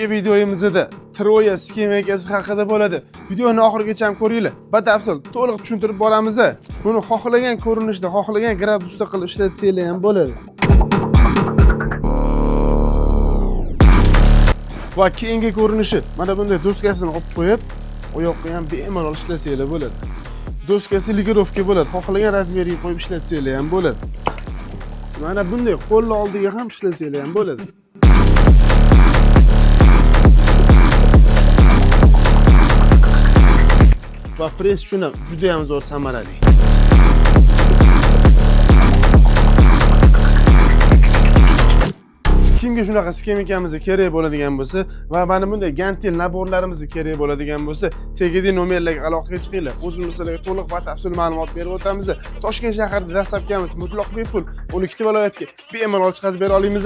Bugungi videomizda Troya skemakasi haqida bo'ladi. Videoni oxirigacha ham ko'ringlar. Batafsil to'liq tushuntirib boramiz. Buni xohlagan ko'rinishda, xohlagan gradusda qilib ishlatsanglar ham bo'ladi. Va keyingi ko'rinishi mana bunday doskasini olib qo'yib, oyoqqa ham bemalol ishlasanglar bo'ladi. Doskasi ligirovka bo'ladi. Xohlagan razmeriga qo'yib ishlatsanglar ham bo'ladi. Mana bunday qo'lni oldiga ham ishlasanglar ham bo'ladi. Va press uchun juda ham zo'r samarali. Kimga shunaqa skemakamiz kerak bo'ladigan bo'lsa va mana bunday gantel naborlarimiz kerak bo'ladigan bo'lsa, tegidagi nomerlarga aloqaga chiqinglar. O'zimiz sizlarga to'liq batafsil ma'lumot berib o'tamiz. Toshkent shahrida dastlabkamiz mutlaq bepul 12 viloyatga bemalol chiqazib bera olamiz.